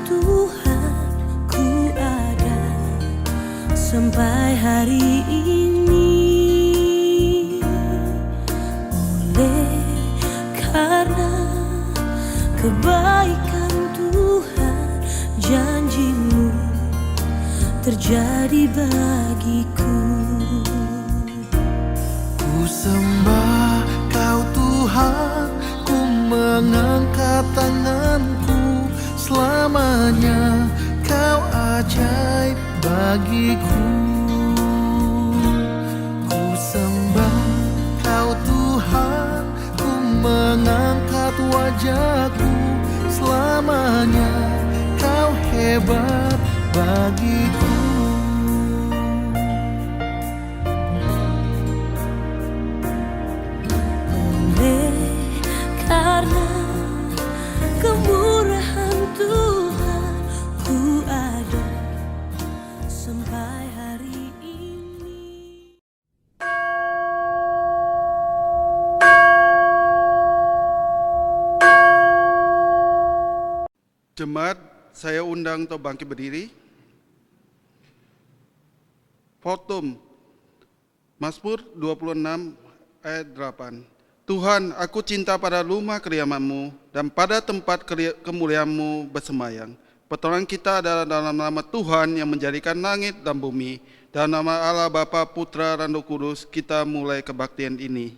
Tuhan, ku ada sampai hari ini oleh karena kebaikan Tuhan, janji-Mu terjadi bagiku. Ku sembah Kau Tuhan, ku mengangkat tanganku, selamanya Kau ajaib bagiku. Ku sembah Kau Tuhan, ku mengangkat wajahku, selamanya Kau hebat bagiku. Karena kemurahan Tuhan, ku ada sampai hari ini. Jemaat, saya undang untuk bangkit berdiri. Fotum Mazmur 26 ayat 8. Tuhan, aku cinta pada rumah kediaman-Mu dan pada tempat kemuliaan-Mu bersemayam. Pertolongan kita adalah dalam nama Tuhan yang menjadikan langit dan bumi. Dalam nama Allah Bapa, Putra, dan Roh Kudus, kita mulai kebaktian ini.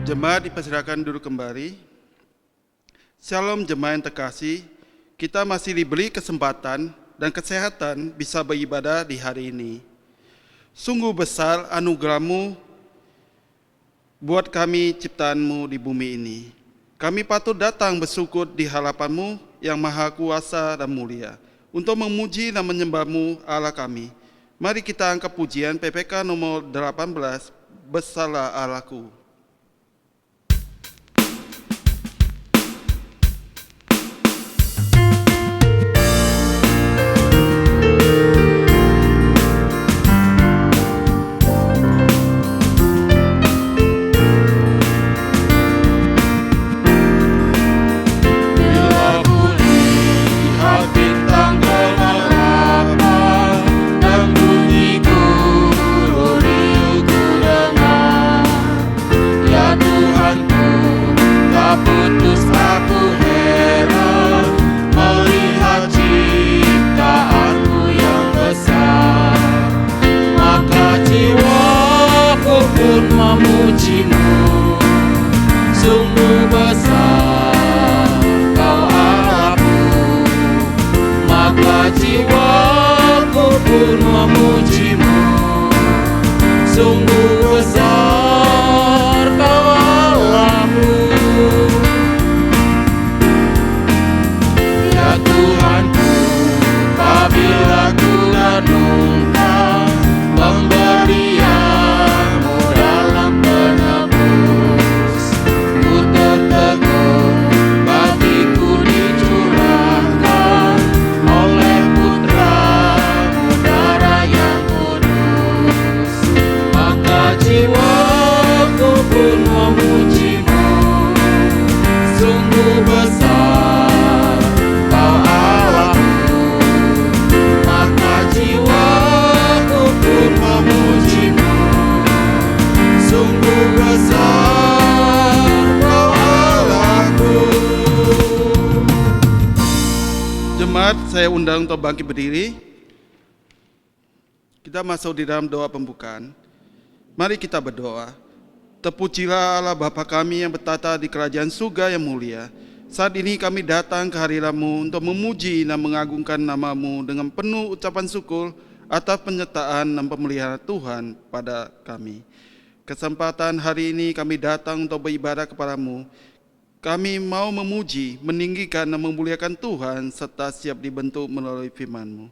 Jemaat dipersilakan duduk kembali. Shalom jemaat yang terkasih, kita masih diberi kesempatan dan kesehatan bisa beribadah di hari ini. Sungguh besar anugerah-Mu buat kami ciptaan-Mu di bumi ini. Kami patut datang bersyukur di hadapan-Mu yang maha kuasa dan mulia untuk memuji dan menyembah-Mu Allah kami. Mari kita angkat pujian PPK nomor 18, Besarlah Allahku. Jiwa Jemaat, saya undang untuk bangkit berdiri. Kita masuk di dalam doa pembukaan. Mari kita berdoa. Terpujilah Allah Bapa kami yang bertata di kerajaan surga yang mulia. Saat ini kami datang ke hadirat-Mu untuk memuji dan mengagungkan nama-Mu dengan penuh ucapan syukur atas penyertaan dan pemeliharaan Tuhan pada kami. Kesempatan hari ini kami datang untuk beribadah kepada-Mu. Kami mau memuji, meninggikan dan memuliakan Tuhan serta siap dibentuk melalui firman-Mu.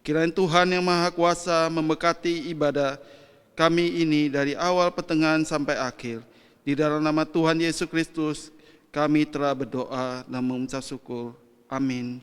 Kiranya Tuhan yang Maha Kuasa memberkati ibadah kami ini dari awal pertengahan sampai akhir. Di dalam nama Tuhan Yesus Kristus kami telah berdoa dan mengucap syukur. Amin.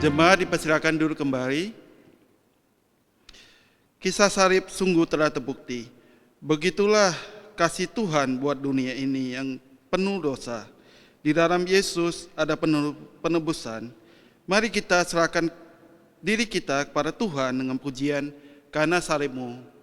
Jemaat dipersilakan duduk kembali. Kisah salib sungguh telah terbukti. Begitulah kasih Tuhan buat dunia ini yang penuh dosa. Di dalam Yesus ada penebusan. Mari kita serahkan diri kita kepada Tuhan dengan pujian karena salib-Mu.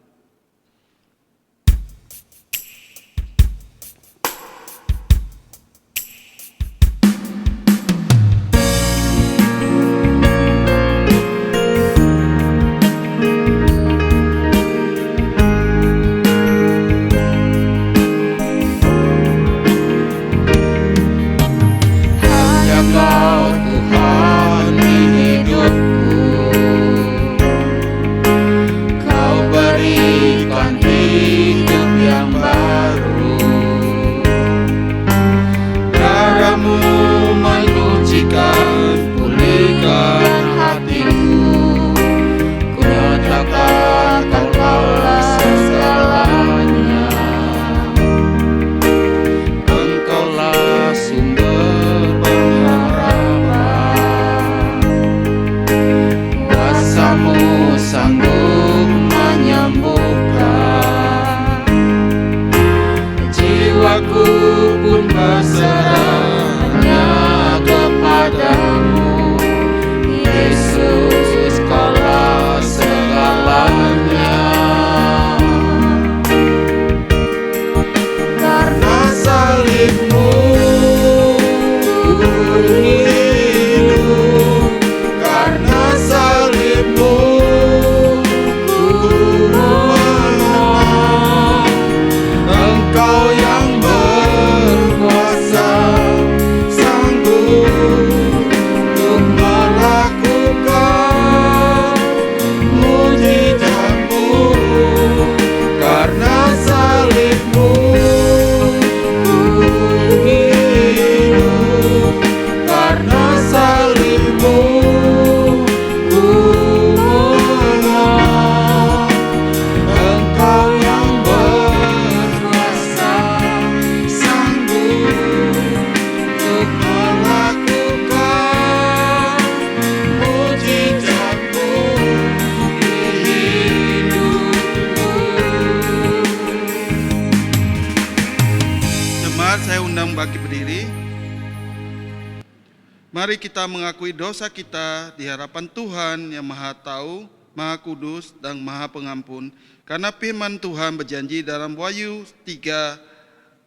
Mari kita mengakui dosa kita di hadapan Tuhan yang Maha Tahu, Maha Kudus, dan Maha Pengampun. Karena firman Tuhan berjanji dalam Wahyu 3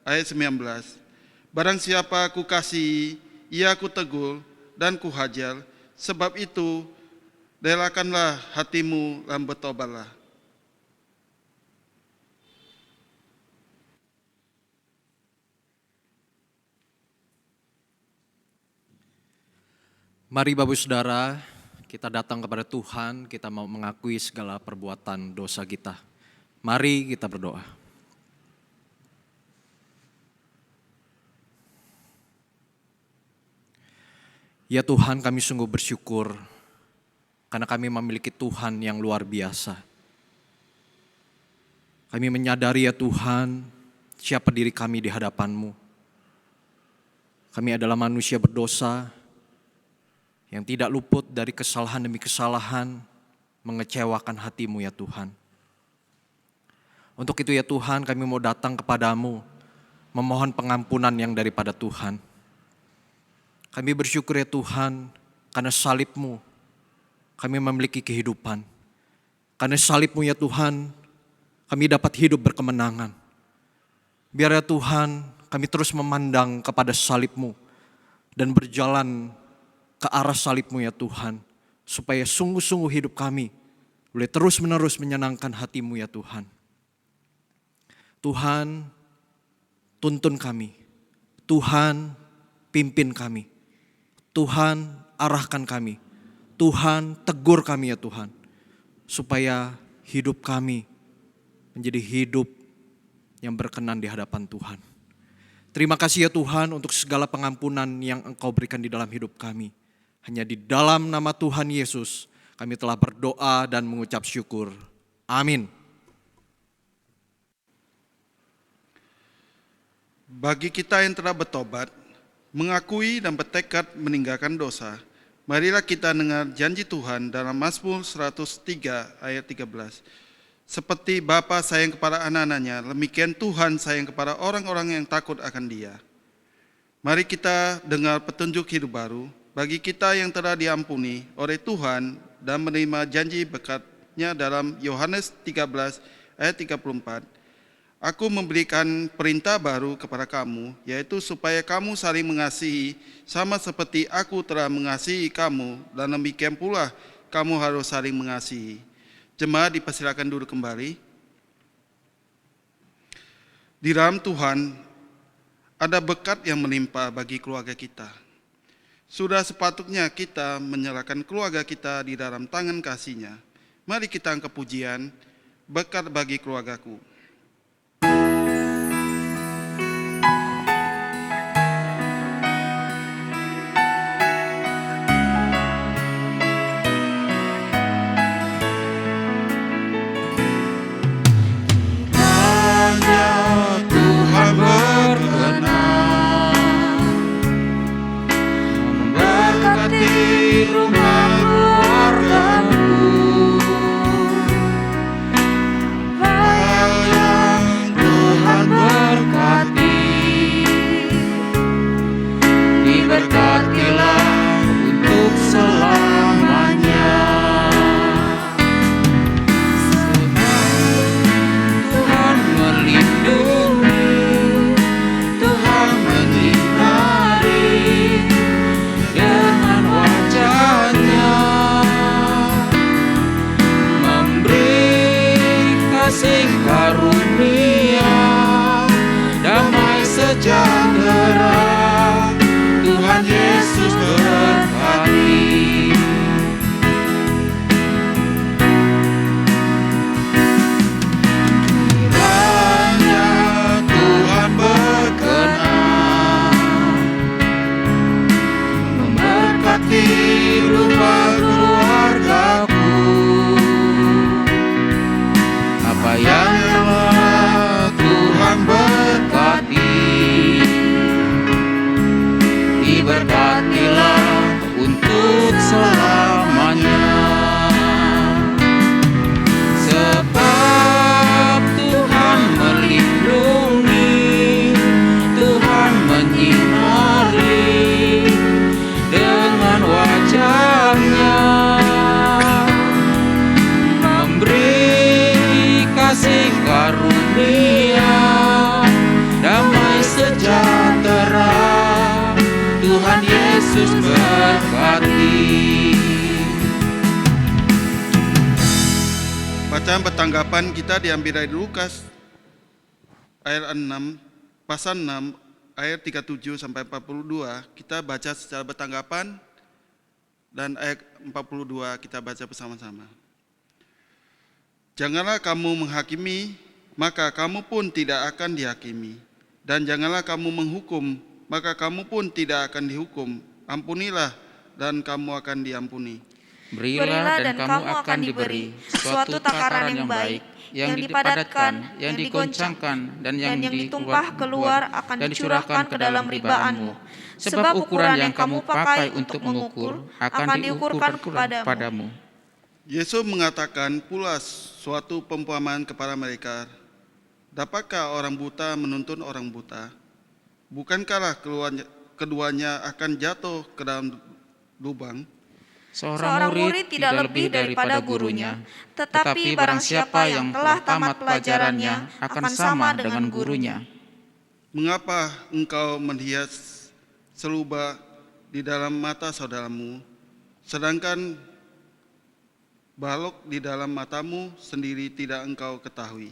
ayat 19. Barang siapa ku kasihi, ia ku tegur dan ku hajar. Sebab itu, relakanlah hatimu dan bertobatlah. Mari Bapak Saudara, kita datang kepada Tuhan, kita mau mengakui segala perbuatan dosa kita. Mari kita berdoa. Ya Tuhan, kami sungguh bersyukur karena kami memiliki Tuhan yang luar biasa. Kami menyadari ya Tuhan, siapa diri kami di hadapan-Mu. Kami adalah manusia berdosa yang tidak luput dari kesalahan demi kesalahan, mengecewakan hati-Mu ya Tuhan. Untuk itu ya Tuhan, kami mau datang kepadamu, memohon pengampunan yang daripada Tuhan. Kami bersyukur ya Tuhan, karena salib-Mu kami memiliki kehidupan. Karena salib-Mu ya Tuhan, kami dapat hidup berkemenangan. Biar ya Tuhan, kami terus memandang kepada salib-Mu dan berjalan ke arah salib-Mu ya Tuhan, supaya sungguh-sungguh hidup kami boleh terus-menerus menyenangkan hati-Mu ya Tuhan. Tuhan, tuntun kami. Tuhan, pimpin kami. Tuhan, arahkan kami. Tuhan, tegur kami ya Tuhan, supaya hidup kami menjadi hidup yang berkenan di hadapan Tuhan. Terima kasih ya Tuhan untuk segala pengampunan yang Engkau berikan di dalam hidup kami. Hanya di dalam nama Tuhan Yesus kami telah berdoa dan mengucap syukur. Amin. Bagi kita yang telah bertobat, mengakui dan bertekad meninggalkan dosa, marilah kita dengar janji Tuhan dalam Mazmur 103 ayat 13. Seperti Bapa sayang kepada anak-anaknya, demikian Tuhan sayang kepada orang-orang yang takut akan Dia. Mari kita dengar petunjuk hidup baru bagi kita yang telah diampuni oleh Tuhan dan menerima janji berkat-Nya dalam Yohanes 13 ayat 34. Aku memberikan perintah baru kepada kamu, yaitu supaya kamu saling mengasihi, sama seperti aku telah mengasihi kamu, dan demikian pula kamu harus saling mengasihi. Jemaat dipersilakan duduk kembali. Di dalam Tuhan ada berkat yang melimpah bagi keluarga kita. Sudah sepatutnya kita menyerahkan keluarga kita di dalam tangan kasih-Nya. Mari kita angkat pujian, berkat bagi keluargaku. Bacaan bertanggapan kita diambil dari Lukas ayat 6, pasal 6 ayat 37 sampai 42. Kita baca secara bertanggapan dan ayat 42 kita baca bersama-sama. Janganlah kamu menghakimi, maka kamu pun tidak akan dihakimi. Dan janganlah kamu menghukum, maka kamu pun tidak akan dihukum. Ampunilah dan kamu akan diampuni. Berilah dan kamu akan diberi suatu takaran yang baik, yang dipadatkan, yang digoncangkan, dan yang ditumpah keluar akan dicurahkan ke dalam ribaanmu. Sebab ukuran yang kamu pakai untuk mengukur akan diukurkan kepadamu. Yesus mengatakan pula suatu perumpamaan kepada mereka. Dapatkah orang buta menuntun orang buta? Bukankah keduanya akan jatuh ke dalam lubang? Seorang murid tidak lebih daripada gurunya, tetapi barang siapa yang telah tamat pelajarannya akan sama dengan gurunya. Mengapa engkau melihat selubab di dalam mata saudaramu, sedangkan balok di dalam matamu sendiri tidak engkau ketahui?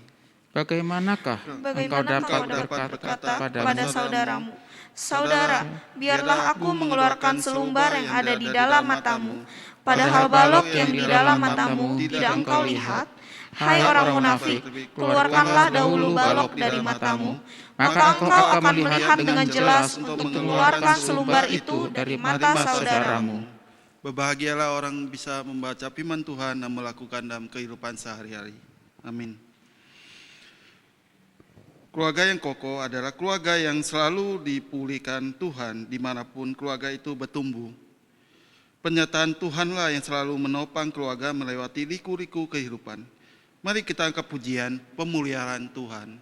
Bagaimanakah engkau dapat berkata pada saudaramu, Saudara, biarlah aku mengeluarkan selumbar yang ada di dalam matamu, padahal balok yang di dalam matamu tidak engkau lihat? Hai orang munafik, keluarkanlah dahulu balok dari matamu, maka engkau akan melihat dengan jelas untuk mengeluarkan selumbar itu dari mata saudaramu. Berbahagialah orang bisa membaca firman Tuhan dan melakukan dalam kehidupan sehari-hari. Amin. Keluarga yang kokoh adalah keluarga yang selalu dipulihkan Tuhan dimanapun keluarga itu bertumbuh. Pernyataan Tuhanlah yang selalu menopang keluarga melewati liku-liku kehidupan. Mari kita angkat pujian pemuliaan Tuhan.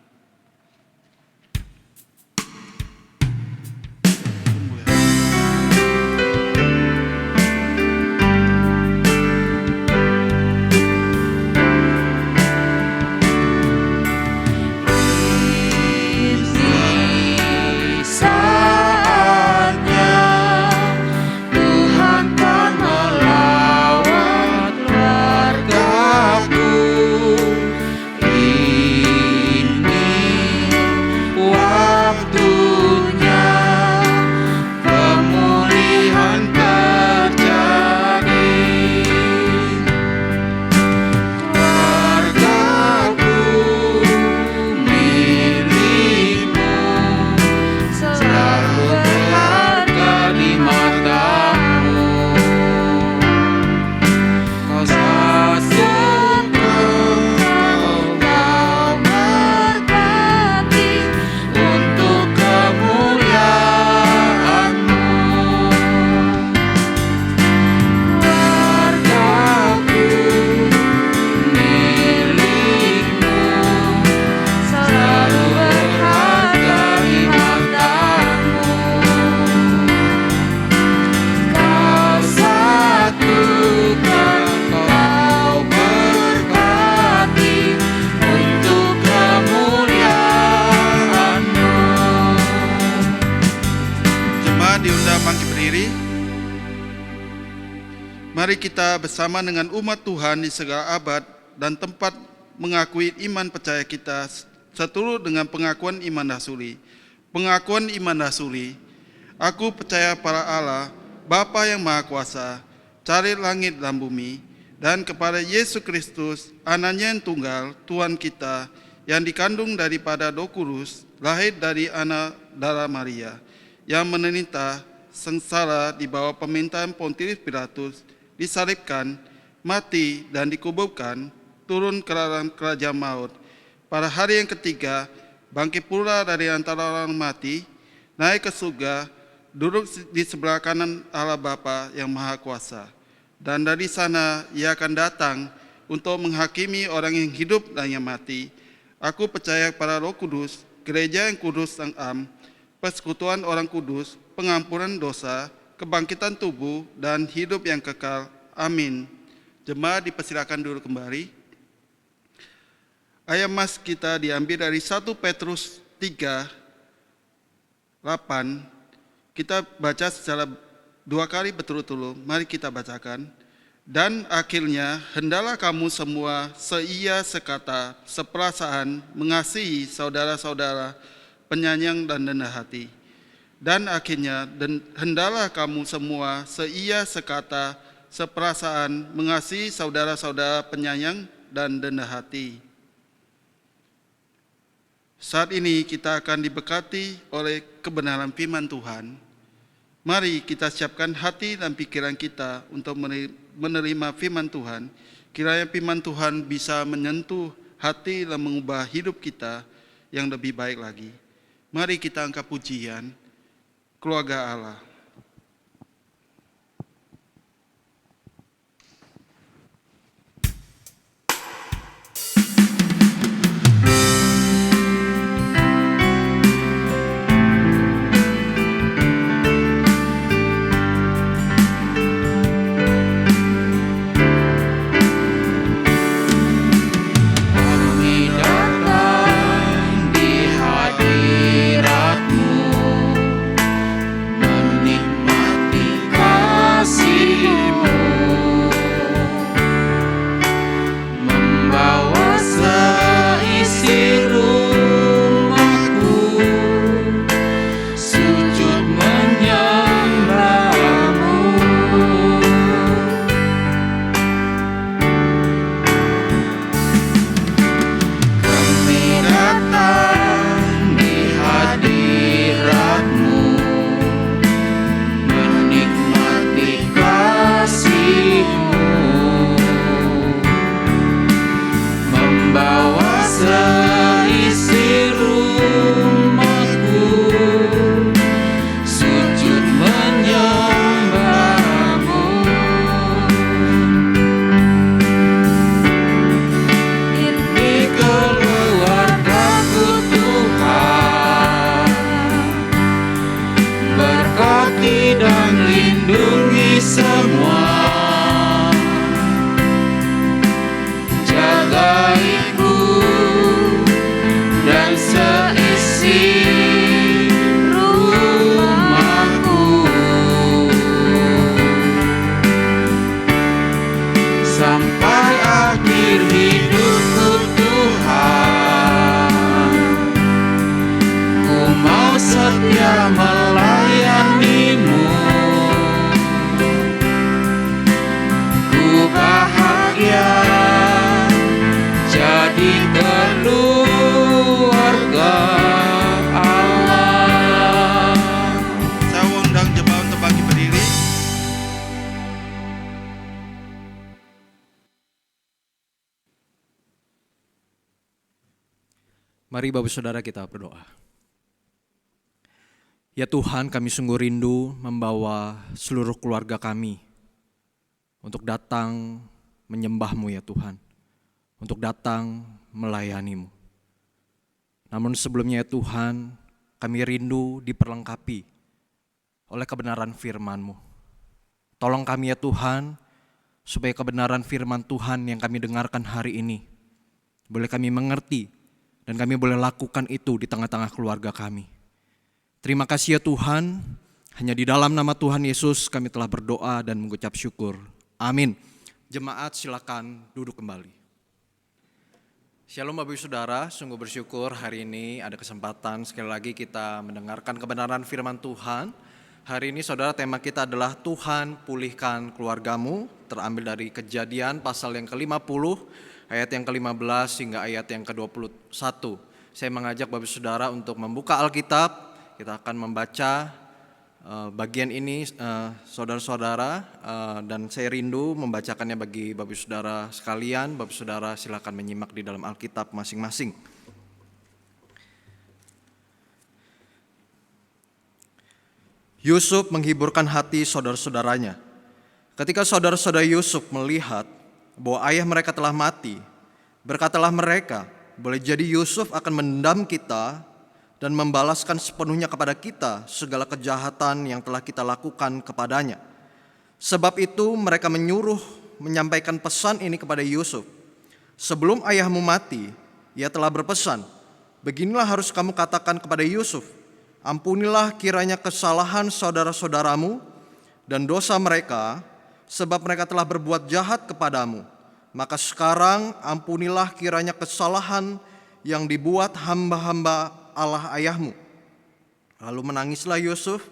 Mari kita bersama dengan umat Tuhan di segala abad dan tempat mengakui iman percaya kita seturut dengan pengakuan iman rasuli. Pengakuan iman rasuli, aku percaya pada Allah, Bapa yang Maha Kuasa, Cari langit dan bumi, dan kepada Yesus Kristus, Anaknya yang tunggal, Tuhan kita, yang dikandung daripada Roh Kudus, lahir dari anak darah Maria, yang menderita sengsara di bawah pemerintahan Pontius Pilatus, disalibkan, mati dan dikuburkan, turun ke dalam kerajaan maut. Pada hari yang ketiga, bangkit pula dari antara orang mati, naik ke surga, duduk di sebelah kanan Allah Bapa yang Maha Kuasa. Dan dari sana ia akan datang untuk menghakimi orang yang hidup dan yang mati. Aku percaya pada Roh Kudus, gereja yang kudus dan am, persekutuan orang kudus, pengampunan dosa, kebangkitan tubuh, dan hidup yang kekal. Amin. Jemaat dipersilakan duduk kembali. Ayat mas kita diambil dari 1 Petrus 3:8. Kita baca secara 2 kali berturut-turut. Mari kita bacakan. Dan akhirnya hendaklah kamu semua seia sekata, seperasaan, mengasihi saudara-saudara, penyayang dan rendah hati. Dan akhirnya hendaklah kamu semua seia sekata, seperasaan, mengasihi saudara-saudara, penyayang dan rendah hati. Saat ini kita akan diberkati oleh kebenaran firman Tuhan. Mari kita siapkan hati dan pikiran kita untuk menerima firman Tuhan, kiranya firman Tuhan bisa menyentuh hati dan mengubah hidup kita yang lebih baik lagi. Mari kita angkat pujian, Keluarga Allah. Mari Bapak Saudara kita berdoa. Ya Tuhan, kami sungguh rindu membawa seluruh keluarga kami untuk datang menyembah-Mu ya Tuhan, untuk datang melayani-Mu. Namun sebelumnya ya Tuhan, kami rindu diperlengkapi oleh kebenaran firman-Mu. Tolong kami ya Tuhan, supaya kebenaran firman Tuhan yang kami dengarkan hari ini boleh kami mengerti dan kami boleh lakukan itu di tengah-tengah keluarga kami. Terima kasih ya Tuhan, hanya di dalam nama Tuhan Yesus kami telah berdoa dan mengucap syukur. Amin. Jemaat silakan duduk kembali. Shalom Bapak Ibu Saudara, sungguh bersyukur hari ini ada kesempatan sekali lagi kita mendengarkan kebenaran firman Tuhan. Hari ini saudara, tema kita adalah Tuhan pulihkan keluargamu, terambil dari Kejadian pasal yang ke-50, ayat yang ke-15 hingga ayat yang ke-21. Saya mengajak Bapak Saudara untuk membuka Alkitab. Kita akan membaca bagian ini saudara-saudara, dan saya rindu membacakannya bagi Bapak Saudara sekalian. Bapak Saudara silakan menyimak di dalam Alkitab masing-masing. Yusuf menghiburkan hati saudara-saudaranya. Ketika saudara-saudara Yusuf melihat bahwa ayah mereka telah mati, berkatalah mereka, boleh jadi Yusuf akan mendam kita dan membalaskan sepenuhnya kepada kita segala kejahatan yang telah kita lakukan kepadanya. Sebab itu mereka menyuruh menyampaikan pesan ini kepada Yusuf. Sebelum ayahmu mati, ia telah berpesan, beginilah harus kamu katakan kepada Yusuf, ampunilah kiranya kesalahan saudara-saudaramu dan dosa mereka, sebab mereka telah berbuat jahat kepadamu. Maka sekarang ampunilah kiranya kesalahan yang dibuat hamba-hamba Allah ayahmu. Lalu menangislah Yusuf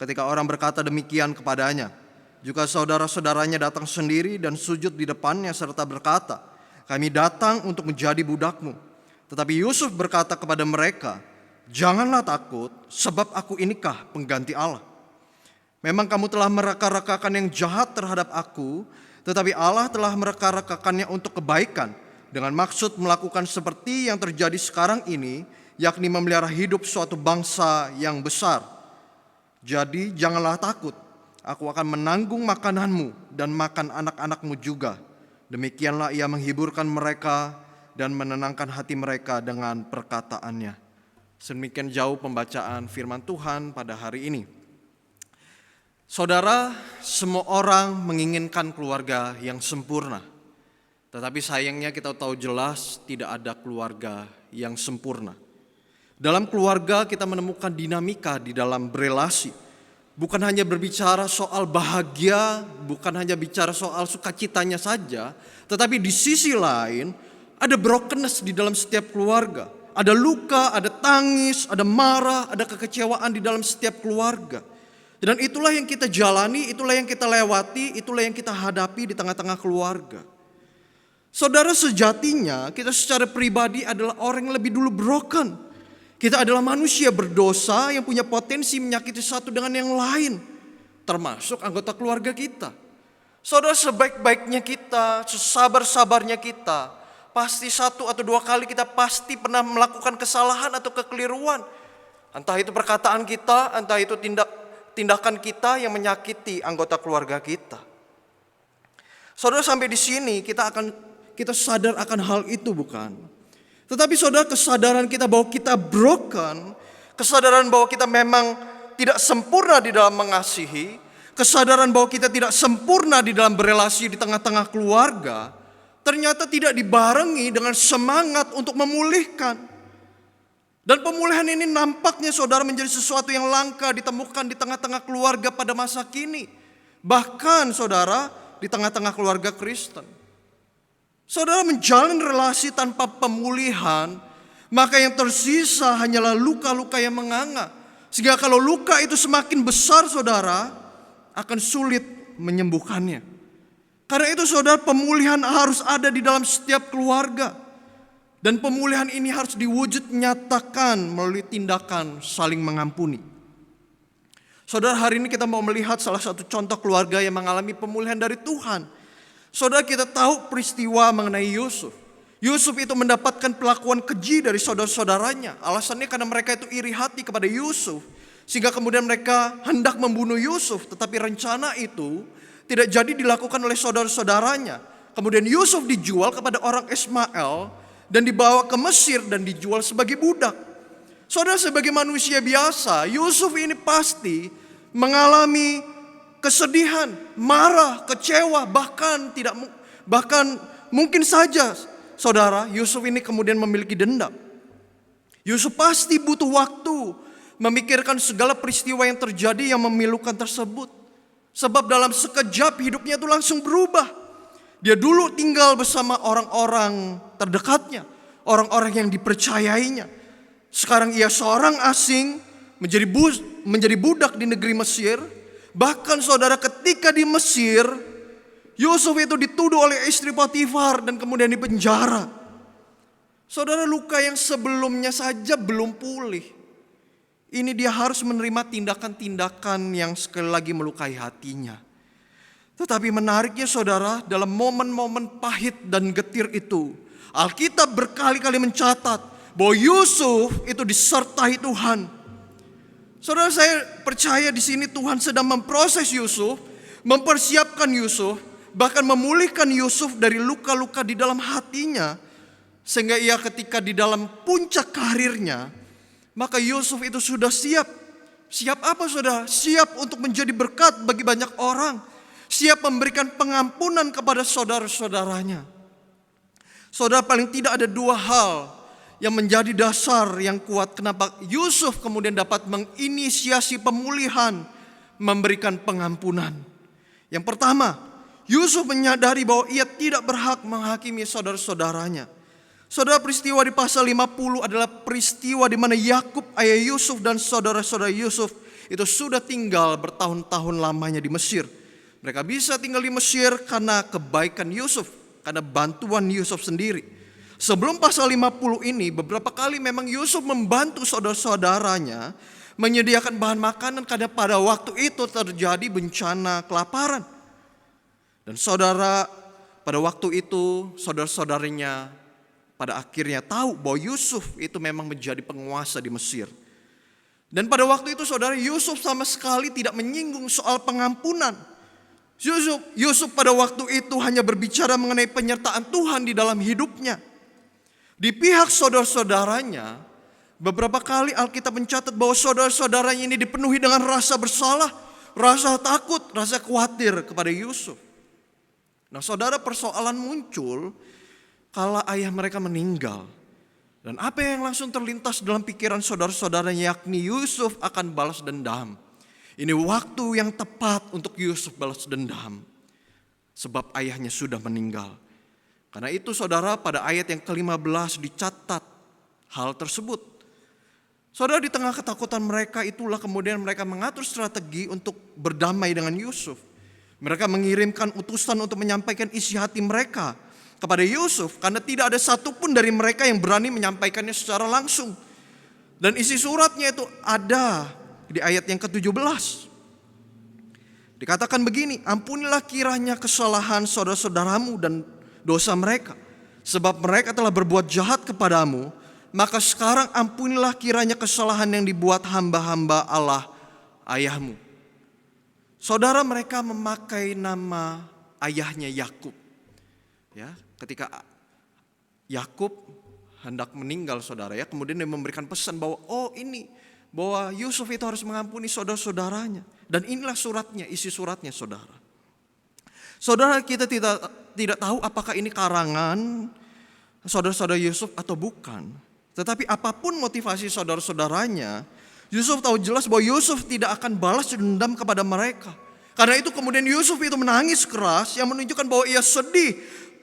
ketika orang berkata demikian kepadanya. Juga saudara-saudaranya datang sendiri dan sujud di depannya serta berkata, kami datang untuk menjadi budakmu. Tetapi Yusuf berkata kepada mereka, janganlah takut, sebab aku inikah pengganti Allah. Memang kamu telah mereka-rekakan yang jahat terhadap aku, Tetapi Allah telah mereka-rekakannya untuk kebaikan dengan maksud melakukan seperti yang terjadi sekarang ini, yakni memelihara hidup suatu bangsa yang besar. Jadi janganlah takut, aku akan menanggung makananmu dan makan anak-anakmu juga. Demikianlah ia menghiburkan mereka dan menenangkan hati mereka dengan perkataannya. Sedemikian jauh pembacaan firman Tuhan pada hari ini. Saudara, semua orang menginginkan keluarga yang sempurna. Tetapi sayangnya kita tahu jelas tidak ada keluarga yang sempurna. Dalam keluarga kita menemukan dinamika di dalam berelasi. Bukan hanya berbicara soal bahagia, bukan hanya bicara soal sukacitanya saja, tetapi di sisi lain ada brokenness di dalam setiap keluarga. Ada luka, ada tangis, ada marah, ada kekecewaan di dalam setiap keluarga. Dan itulah yang kita jalani, itulah yang kita lewati, itulah yang kita hadapi di tengah-tengah keluarga. Saudara, sejatinya kita secara pribadi adalah orang yang lebih dulu broken. Kita adalah manusia berdosa yang punya potensi menyakiti satu dengan yang lain, termasuk anggota keluarga kita. Saudara, sebaik-baiknya kita, sesabar-sabarnya kita, pasti satu atau dua kali kita pasti pernah melakukan kesalahan atau kekeliruan. Entah itu perkataan kita, entah itu tindakan kita yang menyakiti anggota keluarga kita. Saudara, sampai di sini kita sadar akan hal itu, bukan? Tetapi saudara, kesadaran kita bahwa kita broken, kesadaran bahwa kita memang tidak sempurna di dalam mengasihi, kesadaran bahwa kita tidak sempurna di dalam berelasi di tengah-tengah keluarga, ternyata tidak dibarengi dengan semangat untuk memulihkan. Dan pemulihan ini nampaknya saudara menjadi sesuatu yang langka ditemukan di tengah-tengah keluarga pada masa kini. Bahkan saudara, di tengah-tengah keluarga Kristen. Saudara, menjalin relasi tanpa pemulihan, maka yang tersisa hanyalah luka-luka yang menganga. Sehingga kalau luka itu semakin besar saudara, akan sulit menyembuhkannya. Karena itu saudara, pemulihan harus ada di dalam setiap keluarga. Dan pemulihan ini harus diwujud nyatakan melalui tindakan saling mengampuni. Saudara, hari ini kita mau melihat salah satu contoh keluarga yang mengalami pemulihan dari Tuhan. Saudara, kita tahu peristiwa mengenai Yusuf. Yusuf itu mendapatkan perlakuan keji dari saudara-saudaranya. Alasannya karena mereka itu iri hati kepada Yusuf. Sehingga kemudian mereka hendak membunuh Yusuf. Tetapi rencana itu tidak jadi dilakukan oleh saudara-saudaranya. Kemudian Yusuf dijual kepada orang Ismail dan dibawa ke Mesir dan dijual sebagai budak. Saudara, sebagai manusia biasa, Yusuf ini pasti mengalami kesedihan, marah, kecewa, bahkan mungkin saja saudara, Yusuf ini kemudian memiliki dendam. Yusuf pasti butuh waktu memikirkan segala peristiwa yang terjadi yang memilukan tersebut. Sebab dalam sekejap hidupnya itu langsung berubah. Dia dulu tinggal bersama orang-orang terdekatnya, orang-orang yang dipercayainya. Sekarang ia seorang asing, menjadi budak di negeri Mesir. Bahkan saudara, ketika di Mesir, Yusuf itu dituduh oleh istri Potifar dan kemudian dipenjara. Saudara, luka yang sebelumnya saja belum pulih. Ini dia harus menerima tindakan-tindakan yang sekali lagi melukai hatinya. Tetapi menariknya saudara, dalam momen-momen pahit dan getir itu, Alkitab berkali-kali mencatat bahwa Yusuf itu disertai Tuhan. Saudara, saya percaya di sini Tuhan sedang memproses Yusuf, mempersiapkan Yusuf, bahkan memulihkan Yusuf dari luka-luka di dalam hatinya. Sehingga ia ketika di dalam puncak karirnya, maka Yusuf itu sudah siap. Siap apa saudara? Siap untuk menjadi berkat bagi banyak orang. Siap memberikan pengampunan kepada saudara-saudaranya. Saudara, paling tidak ada dua hal yang menjadi dasar yang kuat kenapa Yusuf kemudian dapat menginisiasi pemulihan, memberikan pengampunan. Yang pertama, Yusuf menyadari bahwa ia tidak berhak menghakimi saudara-saudaranya. Saudara, peristiwa di pasal 50 adalah peristiwa di mana Yakub, ayah Yusuf dan saudara-saudara Yusuf itu sudah tinggal bertahun-tahun lamanya di Mesir. Mereka bisa tinggal di Mesir karena kebaikan Yusuf, karena bantuan Yusuf sendiri. Sebelum pasal 50 ini, beberapa kali memang Yusuf membantu saudara-saudaranya menyediakan bahan makanan karena pada waktu itu terjadi bencana kelaparan. Dan saudara, pada waktu itu saudara-saudaranya pada akhirnya tahu bahwa Yusuf itu memang menjadi penguasa di Mesir. Dan pada waktu itu saudara, Yusuf sama sekali tidak menyinggung soal pengampunan. Yusuf pada waktu itu hanya berbicara mengenai penyertaan Tuhan di dalam hidupnya. Di pihak saudara-saudaranya, beberapa kali Alkitab mencatat bahwa saudara-saudaranya ini dipenuhi dengan rasa bersalah, rasa takut, rasa khawatir kepada Yusuf. Nah saudara, persoalan muncul kala ayah mereka meninggal. Dan apa yang langsung terlintas dalam pikiran saudara-saudaranya, yakni Yusuf akan balas dendam. Ini waktu yang tepat untuk Yusuf balas dendam. Sebab ayahnya sudah meninggal. Karena itu saudara, pada ayat yang ke-15 dicatat hal tersebut. Saudara, di tengah ketakutan mereka itulah kemudian mereka mengatur strategi untuk berdamai dengan Yusuf. Mereka mengirimkan utusan untuk menyampaikan isi hati mereka kepada Yusuf, karena tidak ada satupun dari mereka yang berani menyampaikannya secara langsung. Dan isi suratnya itu ada di ayat yang ke-17. Dikatakan begini, ampunilah kiranya kesalahan saudara-saudaramu dan dosa mereka, sebab mereka telah berbuat jahat kepadamu. Maka sekarang ampunilah kiranya kesalahan yang dibuat hamba-hamba Allah ayahmu. Saudara, mereka memakai nama ayahnya Yakub. Ya, ketika Yakub hendak meninggal saudara ya, kemudian dia memberikan pesan bahwa bahwa Yusuf itu harus mengampuni saudara-saudaranya. Dan inilah suratnya, isi suratnya saudara. Saudara, kita tidak tahu apakah ini karangan saudara-saudara Yusuf atau bukan. Tetapi apapun motivasi saudara-saudaranya, Yusuf tahu jelas bahwa Yusuf tidak akan balas dendam kepada mereka. Karena itu kemudian Yusuf itu menangis keras yang menunjukkan bahwa ia sedih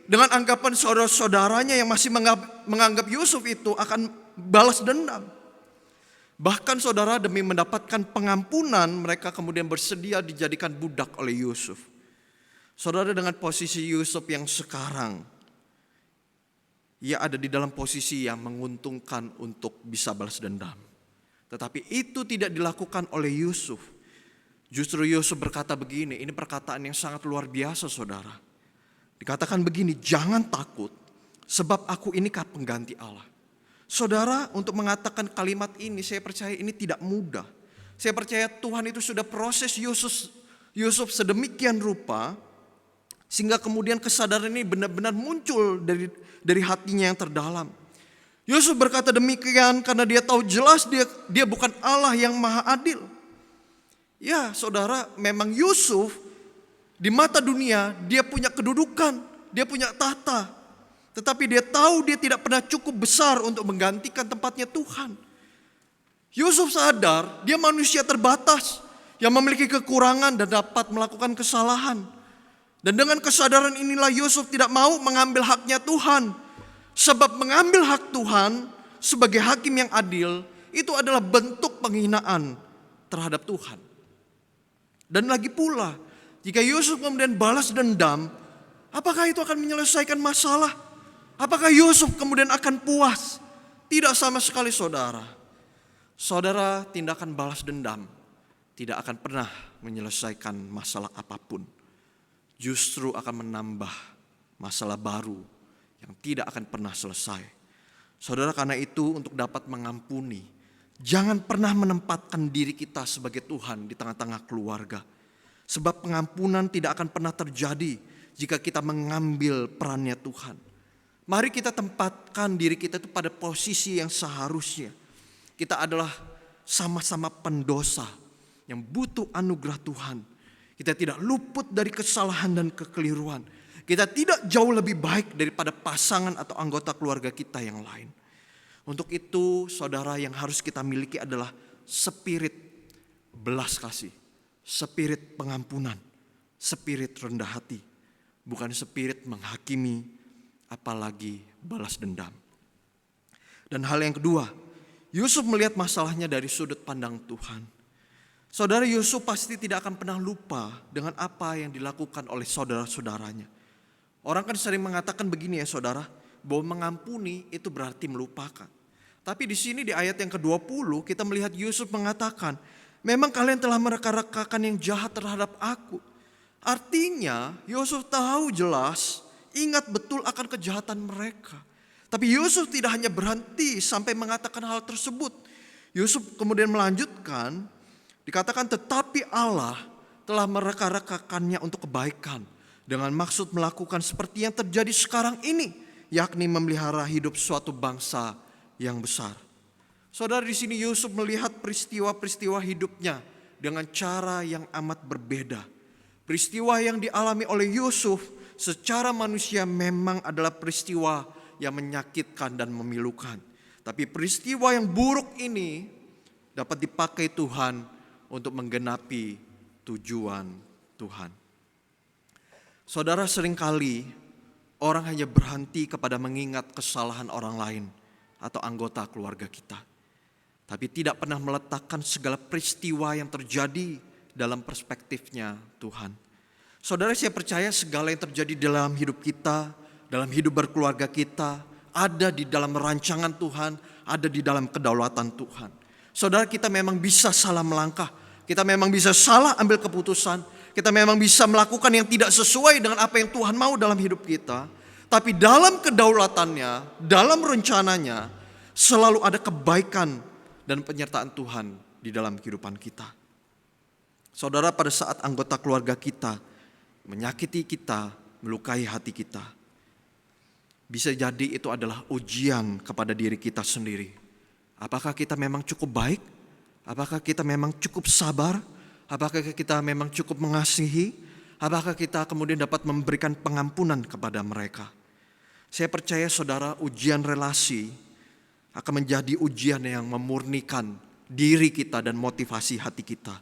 dengan anggapan saudara-saudaranya yang masih menganggap Yusuf itu akan balas dendam. Bahkan saudara, demi mendapatkan pengampunan mereka kemudian bersedia dijadikan budak oleh Yusuf. Saudara, dengan posisi Yusuf yang sekarang, ia ada di dalam posisi yang menguntungkan untuk bisa balas dendam. Tetapi itu tidak dilakukan oleh Yusuf. Justru Yusuf berkata begini, ini perkataan yang sangat luar biasa saudara. Dikatakan begini, jangan takut sebab aku ini pengganti Allah. Saudara, untuk mengatakan kalimat ini saya percaya ini tidak mudah. Saya percaya Tuhan itu sudah proses Yusuf sedemikian rupa sehingga kemudian kesadaran ini benar-benar muncul dari hatinya yang terdalam. Yusuf berkata demikian karena dia tahu jelas dia bukan Allah yang maha adil. Ya saudara, memang Yusuf di mata dunia dia punya kedudukan, dia punya tahta. Tetapi dia tahu dia tidak pernah cukup besar untuk menggantikan tempatnya Tuhan. Yusuf sadar dia manusia terbatas yang memiliki kekurangan dan dapat melakukan kesalahan. Dan dengan kesadaran inilah Yusuf tidak mau mengambil haknya Tuhan. Sebab mengambil hak Tuhan sebagai hakim yang adil itu adalah bentuk penghinaan terhadap Tuhan. Dan lagi pula, jika Yusuf kemudian balas dendam, apakah itu akan menyelesaikan masalah? Apakah Yusuf kemudian akan puas? Tidak sama sekali saudara. Saudara, tindakan balas dendam tidak akan pernah menyelesaikan masalah apapun. Justru akan menambah masalah baru yang tidak akan pernah selesai. Saudara, karena itu untuk dapat mengampuni, jangan pernah menempatkan diri kita sebagai Tuhan di tengah-tengah keluarga. Sebab pengampunan tidak akan pernah terjadi jika kita mengambil perannya Tuhan. Mari kita tempatkan diri kita itu pada posisi yang seharusnya. Kita adalah sama-sama pendosa yang butuh anugerah Tuhan. Kita tidak luput dari kesalahan dan kekeliruan. Kita tidak jauh lebih baik daripada pasangan atau anggota keluarga kita yang lain. Untuk itu saudara, yang harus kita miliki adalah spirit belas kasih, spirit pengampunan, spirit rendah hati. Bukan spirit menghakimi, apalagi balas dendam. Dan hal yang kedua, Yusuf melihat masalahnya dari sudut pandang Tuhan. Saudara, Yusuf pasti tidak akan pernah lupa dengan apa yang dilakukan oleh saudara-saudaranya. Orang kan sering mengatakan begini ya saudara, bahwa mengampuni itu berarti melupakan. Tapi di sini di ayat yang ke-20 kita melihat Yusuf mengatakan, memang kalian telah mereka-rekakan yang jahat terhadap aku. Artinya Yusuf tahu jelas, ingat betul akan kejahatan mereka. Tapi Yusuf tidak hanya berhenti sampai mengatakan hal tersebut. Yusuf kemudian melanjutkan, dikatakan tetapi Allah telah mereka-rekakannya untuk kebaikan. Dengan maksud melakukan seperti yang terjadi sekarang ini, yakni memelihara hidup suatu bangsa yang besar. Saudara, di sini Yusuf melihat peristiwa-peristiwa hidupnya dengan cara yang amat berbeda. Peristiwa yang dialami oleh Yusuf secara manusia memang adalah peristiwa yang menyakitkan dan memilukan. Tapi peristiwa yang buruk ini dapat dipakai Tuhan untuk menggenapi tujuan Tuhan. Saudara, seringkali orang hanya berhenti kepada mengingat kesalahan orang lain atau anggota keluarga kita. Tapi tidak pernah meletakkan segala peristiwa yang terjadi dalam perspektifnya Tuhan. Saudara, saya percaya segala yang terjadi dalam hidup kita, dalam hidup berkeluarga kita, ada di dalam rancangan Tuhan, ada di dalam kedaulatan Tuhan. Saudara, kita memang bisa salah melangkah, kita memang bisa salah ambil keputusan, kita memang bisa melakukan yang tidak sesuai dengan apa yang Tuhan mau dalam hidup kita. Tapi dalam kedaulatannya, dalam rencananya, selalu ada kebaikan dan penyertaan Tuhan di dalam kehidupan kita. Saudara, pada saat anggota keluarga kita menyakiti kita, melukai hati kita, bisa jadi itu adalah ujian kepada diri kita sendiri. Apakah kita memang cukup baik? Apakah kita memang cukup sabar? Apakah kita memang cukup mengasihi? Apakah kita kemudian dapat memberikan pengampunan kepada mereka? Saya percaya saudara, ujian relasi akan menjadi ujian yang memurnikan diri kita dan motivasi hati kita.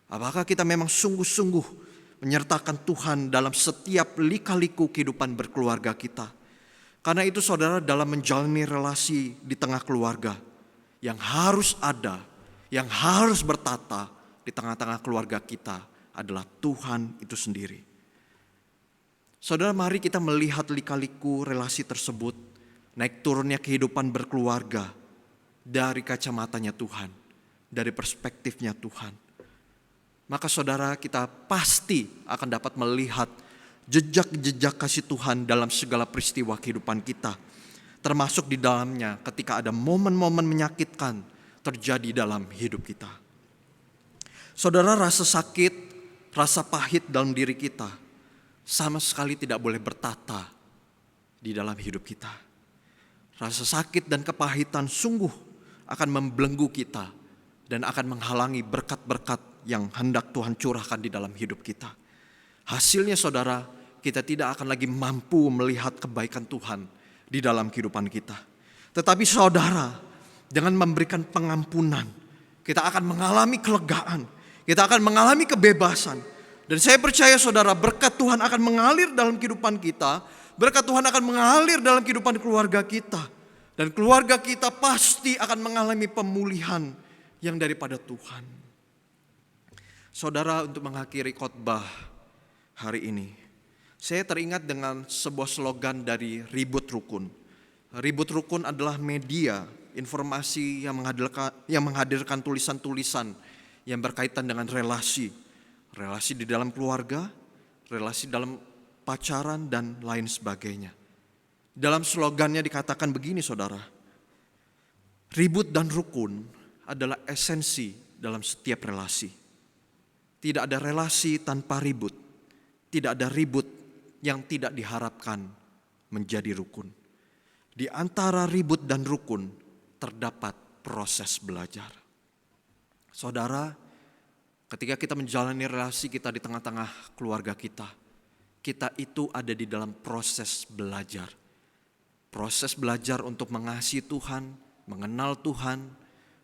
Apakah kita memang sungguh-sungguh menyertakan Tuhan dalam setiap lika-liku kehidupan berkeluarga kita. Karena itu saudara, dalam menjalani relasi di tengah keluarga, yang harus ada, yang harus bertata di tengah-tengah keluarga kita adalah Tuhan itu sendiri. Saudara, mari kita melihat lika-liku relasi tersebut, naik turunnya kehidupan berkeluarga dari kacamatanya Tuhan, dari perspektifnya Tuhan. Maka saudara, kita pasti akan dapat melihat jejak-jejak kasih Tuhan dalam segala peristiwa kehidupan kita. Termasuk di dalamnya ketika ada momen-momen menyakitkan terjadi dalam hidup kita. Saudara, rasa sakit, rasa pahit dalam diri kita sama sekali tidak boleh bertata di dalam hidup kita. Rasa sakit dan kepahitan sungguh akan membelenggu kita dan akan menghalangi berkat-berkat yang hendak Tuhan curahkan di dalam hidup kita. Hasilnya saudara, kita tidak akan lagi mampu melihat kebaikan Tuhan di dalam kehidupan kita. Tetapi saudara, dengan memberikan pengampunan, kita akan mengalami kelegaan, kita akan mengalami kebebasan. Dan saya percaya saudara, berkat Tuhan akan mengalir dalam kehidupan kita, berkat Tuhan akan mengalir dalam kehidupan keluarga kita. Dan keluarga kita pasti akan mengalami pemulihan yang daripada Tuhan. Saudara, untuk mengakhiri khotbah hari ini, saya teringat dengan sebuah slogan dari Ribut Rukun. Ribut Rukun adalah media informasi yang menghadirkan tulisan-tulisan yang berkaitan dengan relasi di dalam keluarga, relasi dalam pacaran, dan lain sebagainya. Dalam slogannya dikatakan begini saudara, ribut dan rukun adalah esensi dalam setiap relasi. Tidak ada relasi tanpa ribut, tidak ada ribut yang tidak diharapkan menjadi rukun. Di antara ribut dan rukun terdapat proses belajar. Saudara, ketika kita menjalani relasi kita di tengah-tengah keluarga kita itu ada di dalam proses belajar. Proses belajar untuk mengasihi Tuhan, mengenal Tuhan,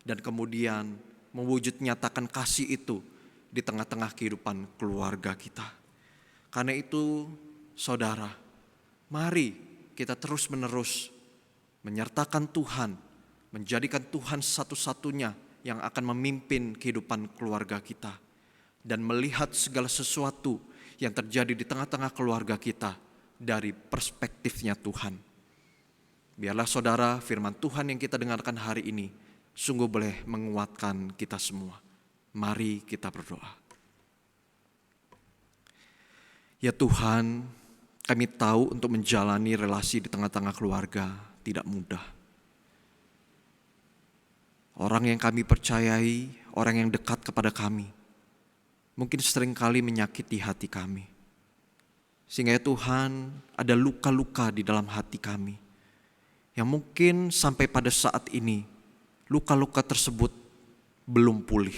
dan kemudian mewujud nyatakan kasih itu di tengah-tengah kehidupan keluarga kita. Karena itu, saudara, mari kita terus-menerus menyertakan Tuhan, menjadikan Tuhan satu-satunya yang akan memimpin kehidupan keluarga kita, dan melihat segala sesuatu yang terjadi di tengah-tengah keluarga kita dari perspektifnya Tuhan. Biarlah saudara, firman Tuhan yang kita dengarkan hari ini sungguh boleh menguatkan kita semua. Mari kita berdoa. Ya Tuhan, kami tahu untuk menjalani relasi di tengah-tengah keluarga tidak mudah. Orang yang kami percayai, orang yang dekat kepada kami, mungkin seringkali menyakiti hati kami. Sehingga ya Tuhan, ada luka-luka di dalam hati kami, yang mungkin sampai pada saat ini, luka-luka tersebut belum pulih,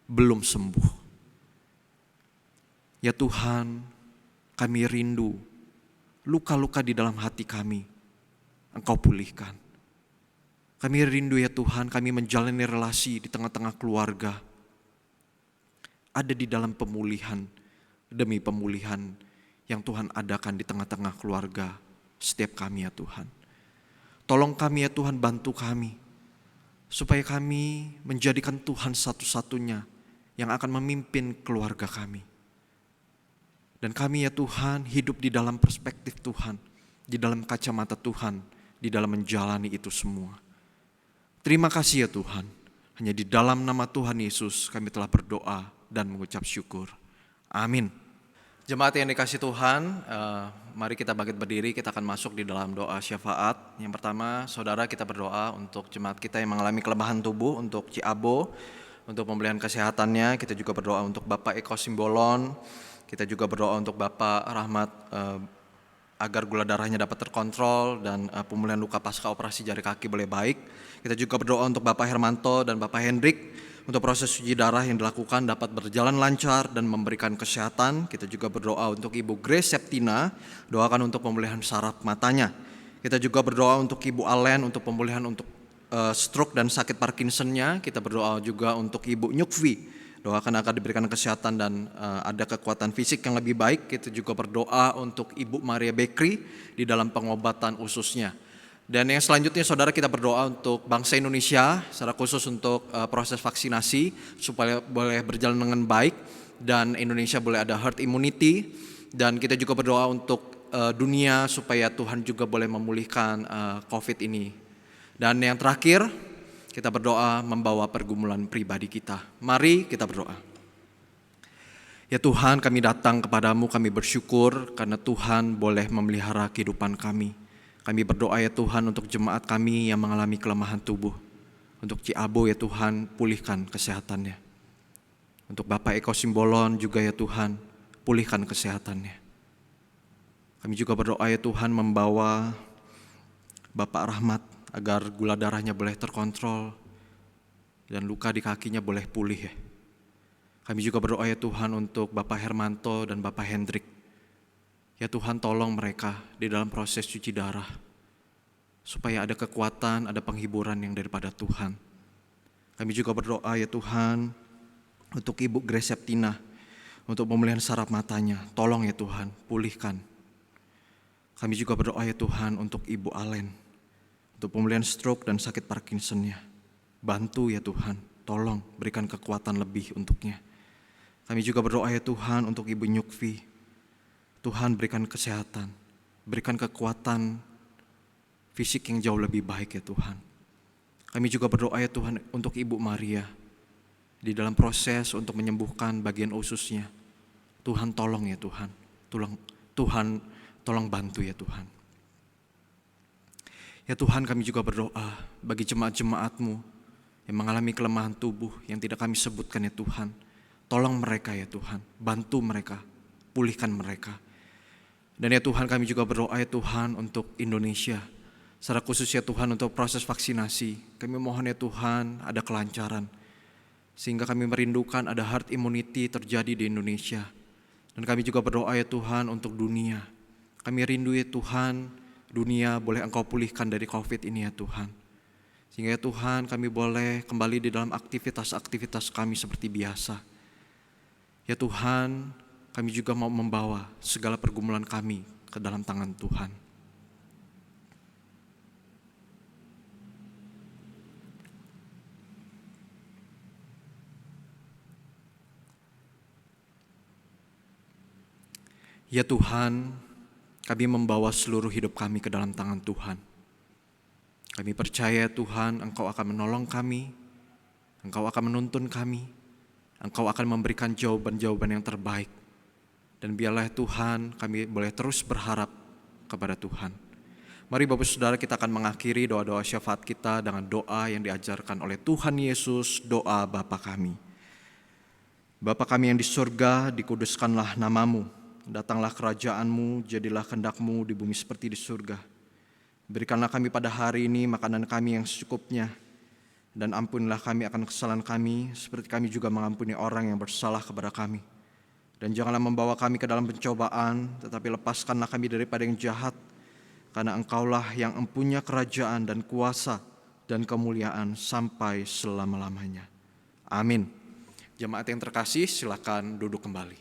belum sembuh. Ya Tuhan, kami rindu luka-luka di dalam hati kami, Engkau pulihkan. Kami rindu ya Tuhan, kami menjalani relasi di tengah-tengah keluarga, ada di dalam pemulihan demi pemulihan yang Tuhan adakan di tengah-tengah keluarga setiap kami ya Tuhan. Tolong kami ya Tuhan, bantu kami, supaya kami menjadikan Tuhan satu-satunya yang akan memimpin keluarga kami. Dan kami ya Tuhan hidup di dalam perspektif Tuhan, di dalam kacamata Tuhan, di dalam menjalani itu semua. Terima kasih ya Tuhan, hanya di dalam nama Tuhan Yesus kami telah berdoa dan mengucap syukur. Amin. Jemaat yang dikasih Tuhan, mari kita bangkit berdiri, kita akan masuk di dalam doa syafaat. Yang pertama, saudara, kita berdoa untuk jemaat kita yang mengalami kelemahan tubuh, untuk Ciabo, untuk pemulihan kesehatannya. Kita juga berdoa untuk Bapak Eko Simbolon, kita juga berdoa untuk Bapak Rahmat agar gula darahnya dapat terkontrol dan pemulihan luka pasca operasi jari kaki boleh baik. Kita juga berdoa untuk Bapak Hermanto dan Bapak Hendrik, untuk proses cuci darah yang dilakukan dapat berjalan lancar dan memberikan kesehatan. Kita juga berdoa untuk Ibu Grace Septina, doakan untuk pemulihan saraf matanya. Kita juga berdoa untuk Ibu Alen untuk pemulihan untuk stroke dan sakit Parkinsonnya. Kita berdoa juga untuk Ibu Nyukvi, doakan agar diberikan kesehatan dan ada kekuatan fisik yang lebih baik. Kita juga berdoa untuk Ibu Maria Bekri di dalam pengobatan ususnya. Dan yang selanjutnya saudara, kita berdoa untuk bangsa Indonesia, secara khusus untuk proses vaksinasi supaya boleh berjalan dengan baik dan Indonesia boleh ada herd immunity. Dan kita juga berdoa untuk dunia supaya Tuhan juga boleh memulihkan COVID ini. Dan yang terakhir, kita berdoa membawa pergumulan pribadi kita. Mari kita berdoa. Ya Tuhan, kami datang kepadamu, kami bersyukur karena Tuhan boleh memelihara kehidupan kami. Kami berdoa ya Tuhan untuk jemaat kami yang mengalami kelemahan tubuh. Untuk Ciabo ya Tuhan, pulihkan kesehatannya. Untuk Bapak Eko Simbolon juga ya Tuhan, pulihkan kesehatannya. Kami juga berdoa ya Tuhan membawa Bapak Rahmat agar gula darahnya boleh terkontrol dan luka di kakinya boleh pulih ya. Kami juga berdoa ya Tuhan untuk Bapak Hermanto dan Bapak Hendrik. Ya Tuhan, tolong mereka di dalam proses cuci darah, supaya ada kekuatan, ada penghiburan yang daripada Tuhan. Kami juga berdoa ya Tuhan untuk Ibu Grace Septina, untuk pemulihan saraf matanya. Tolong ya Tuhan, pulihkan. Kami juga berdoa ya Tuhan untuk Ibu Alen, untuk pemulihan stroke dan sakit Parkinsonnya. Bantu ya Tuhan, tolong berikan kekuatan lebih untuknya. Kami juga berdoa ya Tuhan untuk Ibu Nyukvi. Tuhan berikan kesehatan, berikan kekuatan fisik yang jauh lebih baik ya Tuhan. Kami juga berdoa ya Tuhan untuk Ibu Maria, di dalam proses untuk menyembuhkan bagian ususnya. Tuhan tolong ya Tuhan, tolong bantu ya Tuhan. Ya Tuhan, kami juga berdoa bagi jemaat-jemaat-Mu yang mengalami kelemahan tubuh yang tidak kami sebutkan ya Tuhan. Tolong mereka ya Tuhan, bantu mereka, pulihkan mereka. Dan ya Tuhan, kami juga berdoa ya Tuhan untuk Indonesia, secara khusus ya Tuhan untuk proses vaksinasi. Kami mohon ya Tuhan ada kelancaran, sehingga kami merindukan ada herd immunity terjadi di Indonesia. Dan kami juga berdoa ya Tuhan untuk dunia. Kami rindu ya Tuhan, dunia boleh Engkau pulihkan dari COVID ini ya Tuhan. Sehingga ya Tuhan, kami boleh kembali di dalam aktivitas-aktivitas kami seperti biasa. Ya Tuhan, kami juga mau membawa segala pergumulan kami ke dalam tangan Tuhan. Ya Tuhan, kami membawa seluruh hidup kami ke dalam tangan Tuhan. Kami percaya Tuhan, Engkau akan menolong kami, Engkau akan menuntun kami, Engkau akan memberikan jawaban-jawaban yang terbaik. Dan biarlah Tuhan kami boleh terus berharap kepada Tuhan. Mari Bapak Saudara, kita akan mengakhiri doa-doa syafaat kita dengan doa yang diajarkan oleh Tuhan Yesus, doa Bapa kami. Bapa kami yang di surga, dikuduskanlah namamu. Datanglah kerajaanmu, jadilah kehendak-Mu di bumi seperti di surga. Berikanlah kami pada hari ini makanan kami yang secukupnya. Dan ampunilah kami akan kesalahan kami, seperti kami juga mengampuni orang yang bersalah kepada kami. Dan janganlah membawa kami ke dalam pencobaan, tetapi lepaskanlah kami daripada yang jahat. Karena Engkaulah yang empunya kerajaan dan kuasa dan kemuliaan sampai selama-lamanya. Amin. Jemaat yang terkasih, silakan duduk kembali.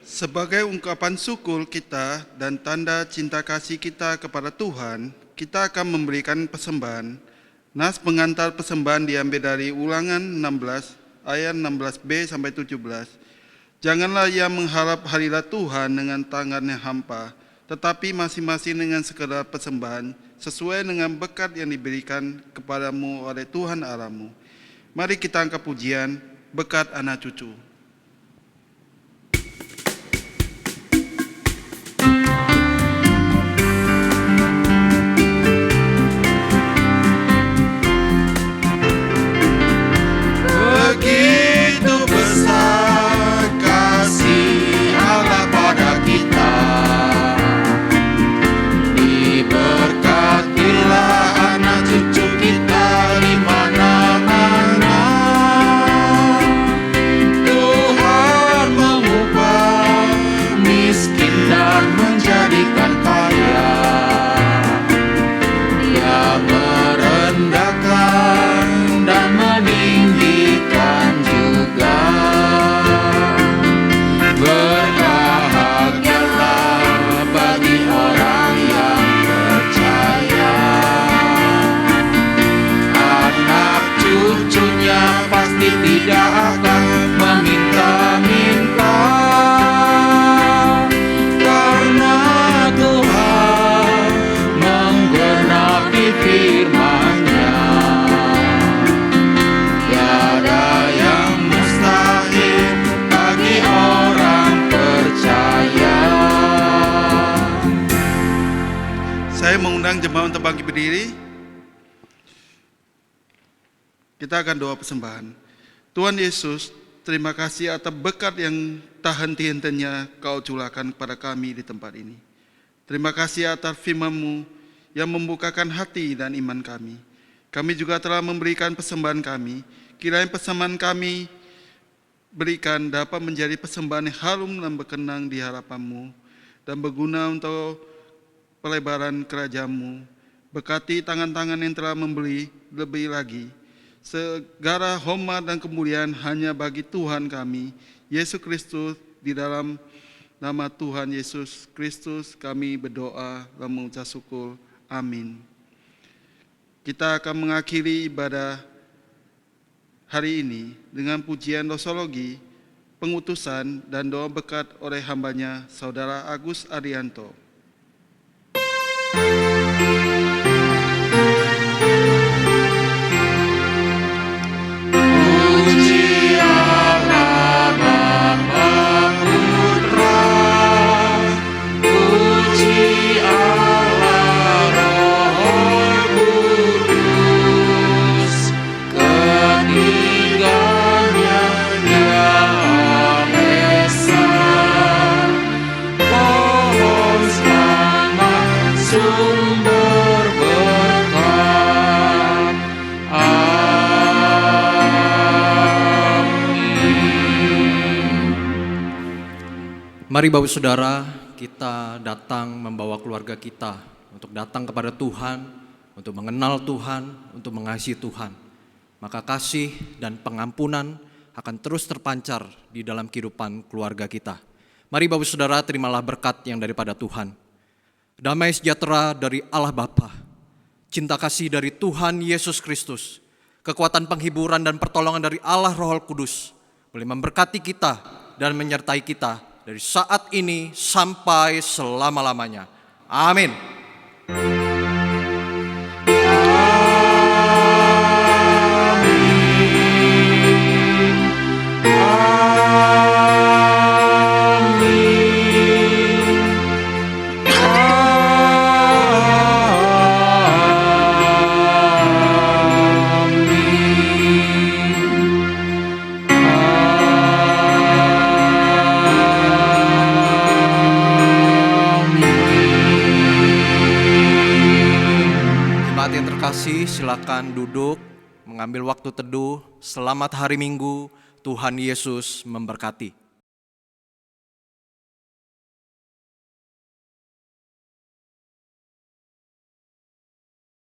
Sebagai ungkapan syukur kita dan tanda cinta kasih kita kepada Tuhan, kita akan memberikan persembahan. Nas pengantar persembahan diambil dari Ulangan 16 ayat 16b sampai 17. Janganlah ia mengharap hadirat Tuhan dengan tangan yang hampa, tetapi masing-masing dengan sekedar persembahan sesuai dengan berkat yang diberikan kepadamu oleh Tuhan Allahmu. Mari kita angkat pujian berkat anak cucu. Begitu besar kasih Allah pada kita, diberkatilah anak cucu kita di mana-mana. Tuhan mengubah miskin dan menjadikan kaya. Dia merendahkan dan meninggikan juga. Berbahagialah bagi orang yang percaya. Anak cucunya pasti tidak akan meminta-minta, karena Tuhan menggenapi firman-Nya. Tiada yang mustahil bagi orang percaya. Saya mengundang jemaat untuk bangkit berdiri. Kita akan doa persembahan. Tuhan Yesus, terima kasih atas berkat yang tak henti-hentinya Kau curahkan kepada kami di tempat ini. Terima kasih atas firman-Mu yang membukakan hati dan iman kami. Kami juga telah memberikan persembahan kami. Kiranya persembahan kami berikan dapat menjadi persembahan yang harum dan berkenan di hadapan-Mu dan berguna untuk pelebaran kerajaan-Mu. Berkati tangan-tangan yang telah membeli lebih lagi. Segala hormat dan kemuliaan hanya bagi Tuhan kami, Yesus Kristus. Di dalam nama Tuhan Yesus Kristus kami berdoa dan mengucap syukur. Amin. Kita akan mengakhiri ibadah hari ini dengan pujian doxologi, pengutusan dan doa berkat oleh hambanya Saudara Agus Arianto. Puji Allah Bapa Putra, puji Allah Roh Kudus, ketiganya Dia Esa. Pohon selamat sumber berkat. Mari Bapak Saudara, kita datang membawa keluarga kita untuk datang kepada Tuhan, untuk mengenal Tuhan, untuk mengasihi Tuhan. Maka kasih dan pengampunan akan terus terpancar di dalam kehidupan keluarga kita. Mari Bapak Saudara, terimalah berkat yang daripada Tuhan. Damai sejahtera dari Allah Bapa, cinta kasih dari Tuhan Yesus Kristus, kekuatan penghiburan dan pertolongan dari Allah Roh Kudus boleh memberkati kita dan menyertai kita dari saat ini sampai selama-lamanya. Amin. kasih, silakan duduk, mengambil waktu teduh. Selamat hari Minggu, Tuhan Yesus memberkati.